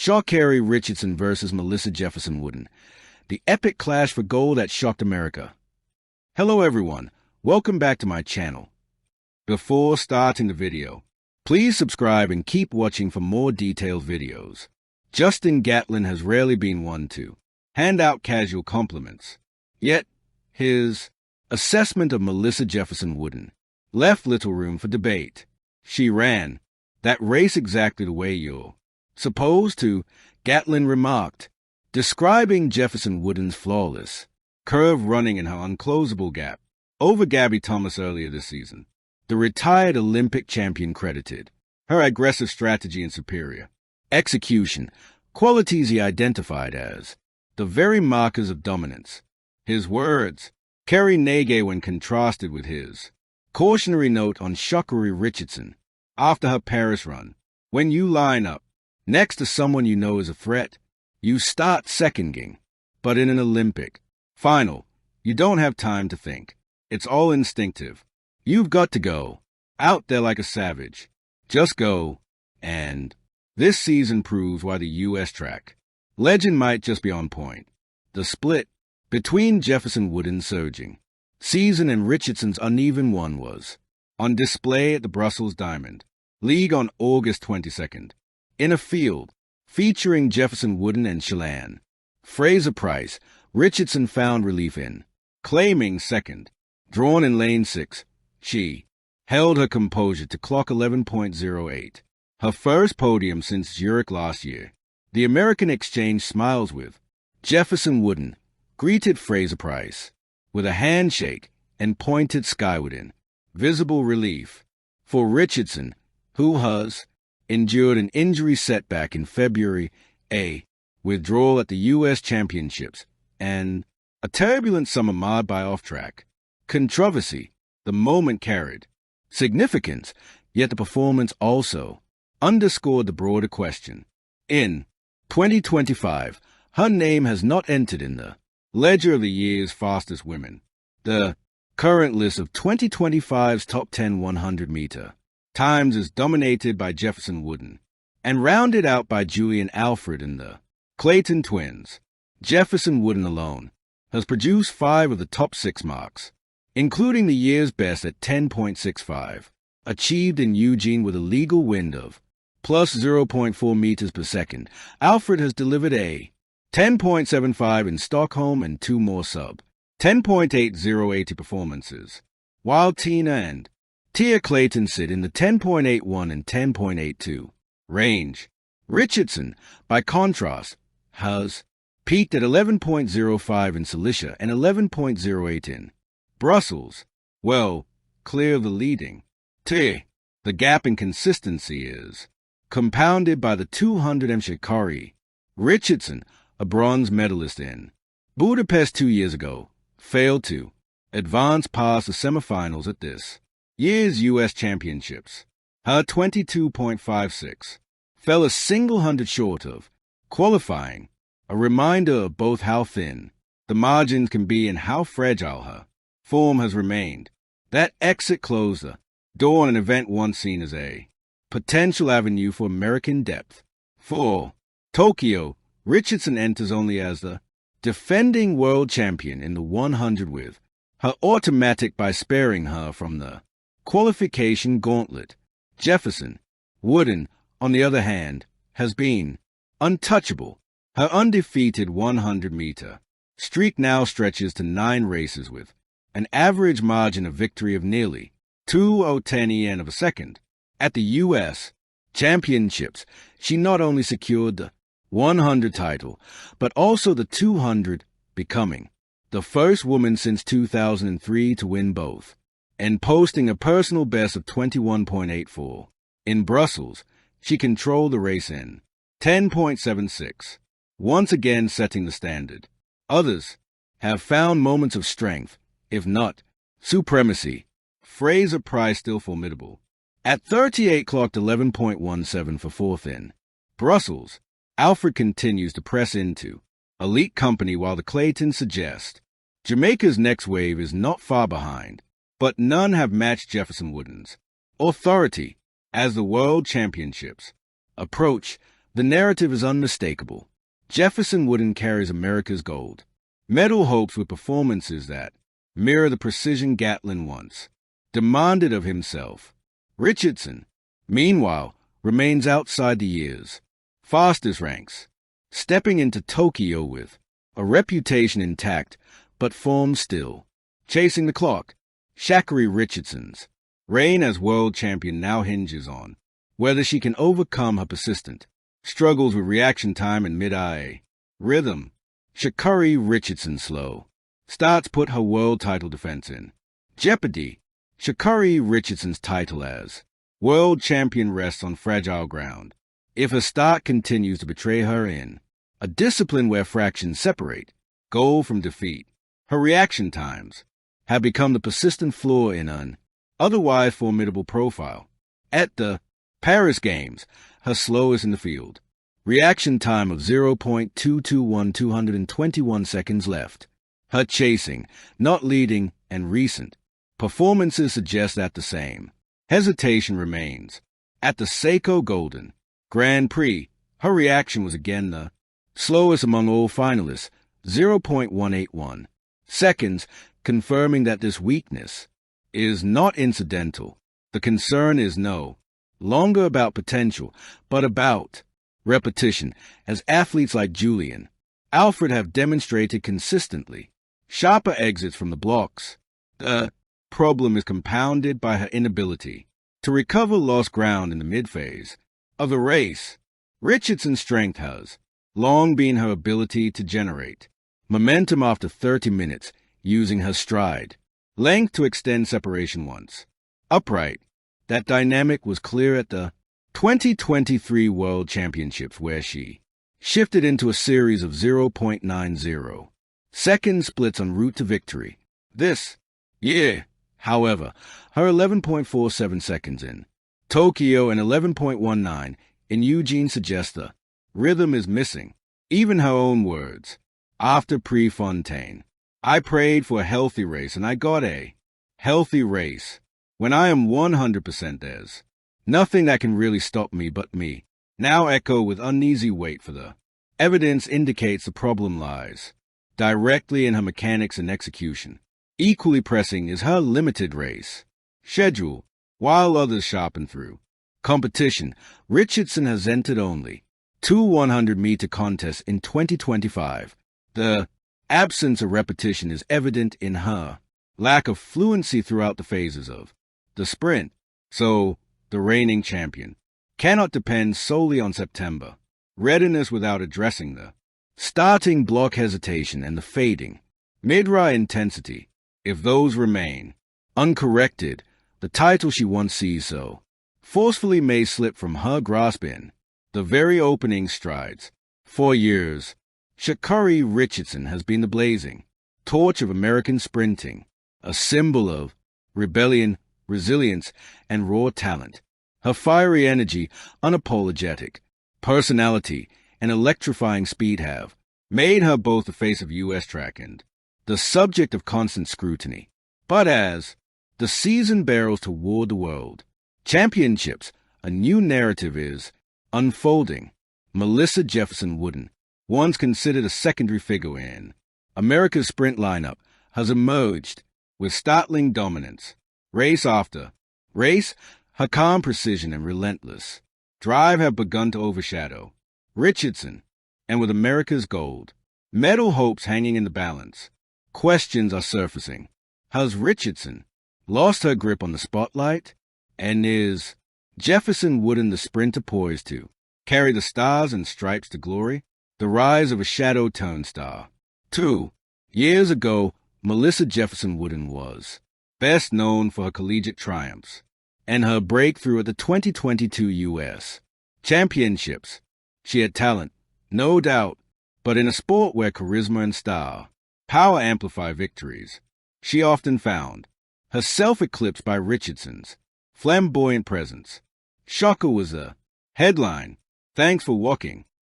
Sha'Carri Richardson versus Melissa Jefferson-Wooden. The epic clash for gold that shocked America. Hello everyone, welcome back to my channel. Before starting the video, please subscribe and keep watching for more detailed videos. Justin Gatlin has rarely been one to hand out casual compliments. Yet, his assessment of Melissa Jefferson-Wooden left little room for debate. She ran that race exactly the way you're supposed to, Gatlin remarked, describing Jefferson-Wooden's flawless curve running in her unclosable gap over Gabby Thomas earlier this season. The retired Olympic champion credited her aggressive strategy and superior execution, qualities he identified as the very markers of dominance. His words carry negay when contrasted with his cautionary note on Sha'Carri Richardson after her Paris run. When you line up next to someone you know is a threat, you start second-guessing. But in an Olympic final, you don't have time to think. It's all instinctive. You've got to go out there like a savage. Just go. And this season proves why the U.S. track legend might just be on point. The split between Jefferson-Wooden's surging season and Richardson's uneven one was on display at the Brussels Diamond League on August 22nd. In a field featuring Jefferson-Wooden and Shalane Fraser-Pryce, Richardson found relief in claiming second. Drawn in lane 6, she held her composure to clock 11.08, her first podium since Zurich last year. The American exchange smiles with Jefferson-Wooden, greeted Fraser-Pryce with a handshake and pointed skyward in visible relief. For Richardson, who has endured an injury setback in February, a withdrawal at the U.S. Championships, and a turbulent summer marred by off-track controversy, the moment carried significance, yet the performance also underscored the broader question. In 2025, her name has not entered in the ledger of the year's fastest women. The current list of 2025's top 10 100-meter times is dominated by Jefferson-Wooden and rounded out by Julian Alfred and the Clayton twins. Jefferson-Wooden alone has produced 5 of the top 6 marks, including the year's best at 10.65, achieved in Eugene with a legal wind of plus 0.4 meters per second. Alfred has delivered a 10.75 in Stockholm and 2 more sub 10.8080 performances, while Tina and Tia Clayton sit in the 10.81 and 10.82 range. Richardson, by contrast, has peaked at 11.05 in Cilicia and 11.08 in Brussels, well, clear of the leading. The gap in consistency is compounded by the 200 Sha'Carri Richardson, a bronze medalist in Budapest 2 years ago, failed to advance past the semifinals at this year's U.S. Championships. Her 22.56 fell a single hundred short of qualifying, a reminder of both how thin the margins can be and how fragile her form has remained. That exit closed the door on an event once seen as a potential avenue for American depth. For Tokyo, Richardson enters only as the defending world champion in the 100 with her automatic by sparing her from the qualification gauntlet. Jefferson-Wooden, on the other hand, has been untouchable. Her undefeated 100-meter streak now stretches to 9 races with an average margin of victory of nearly 2/10 of a second. At the U.S. Championships, she not only secured the 100 title, but also the 200, becoming the first woman since 2003 to win both, and posting a personal best of 21.84. In Brussels, she controlled the race in 10.76, once again setting the standard. Others have found moments of strength, if not supremacy. Fraser-Pryce still formidable. At 38 clocked 11.17 for 4th in Brussels, Alfred continues to press into elite company while the Claytons suggest Jamaica's next wave is not far behind, but none have matched Jefferson-Wooden's authority as the World Championships approach. The narrative is unmistakable. Jefferson-Wooden carries America's gold. Medal hopes with performances that mirror the precision Gatlin once demanded of himself. Richardson, meanwhile, remains outside the years, fastest ranks, stepping into Tokyo with a reputation intact but form still. Chasing the clock, Sha'Carri Richardson's reign as world champion now hinges on whether she can overcome her persistent struggles with reaction time and mid-eye rhythm. Sha'Carri Richardson slow starts put her world title defense in jeopardy. Sha'Carri Richardson's title as world champion rests on fragile ground if her start continues to betray her in a discipline where fractions separate goal from defeat. Her reaction times have become the persistent flaw in an otherwise formidable profile. At the Paris Games, her slowest in the field. Reaction time of 0.221, 221 seconds left. Her chasing, not leading, and recent performances suggest that the same hesitation remains. At the Seiko Golden Grand Prix, her reaction was again the slowest among all finalists, 0.181 seconds, confirming that this weakness is not incidental. The concern is no longer about potential, but about repetition, as athletes like Julian Alfred have demonstrated consistently. Sharper exits from the blocks. The problem is compounded by her inability to recover lost ground in the mid-phase of the race. Richardson's strength has long been her ability to generate momentum after 30 minutes using her stride length to extend separation once upright. That dynamic was clear at the 2023 World Championships, where she shifted into a series of 0.90 second splits en route to victory. This year, however, her 11.47 seconds in Tokyo and 11.19 in Eugene suggest the rhythm is missing. Even her own words after Prefontaine, I prayed for a healthy race and I got a healthy race. When I am 100%, there's nothing that can really stop me but me. Now echo with uneasy weight for the evidence indicates the problem lies directly in her mechanics and execution. Equally pressing is her limited race schedule. While others sharpen through competition, Richardson has entered only 2 100-meter contests in 2025. The absence of repetition is evident in her lack of fluency throughout the phases of the sprint, so the reigning champion cannot depend solely on September readiness without addressing the starting block hesitation and the fading mid-ride intensity. If those remain uncorrected, the title she once seized so forcefully may slip from her grasp in the very opening strides. For years, Sha'Carri Richardson has been the blazing torch of American sprinting, a symbol of rebellion, resilience, and raw talent. Her fiery energy, unapologetic personality, and electrifying speed have made her both the face of U.S. track and the subject of constant scrutiny. But as the season barrels toward the World Championships, a new narrative is unfolding. Melissa Jefferson-Wooden, once considered a secondary figure in America's sprint lineup, has emerged with startling dominance. Race after race, her calm precision and relentless drive have begun to overshadow Richardson, and with America's gold medal hopes hanging in the balance, questions are surfacing. Has Richardson lost her grip on the spotlight? And is Jefferson-Wooden the sprinter poised to carry the stars and stripes to glory? The rise of a shadow turnstile. 2 years ago, Melissa Jefferson-Wooden was best known for her collegiate triumphs and her breakthrough at the 2022 U.S. Championships. She had talent, no doubt, but in a sport where charisma and style power amplify victories, she often found herself eclipsed by Richardson's flamboyant presence. Shocker was a headline. Thanks for walking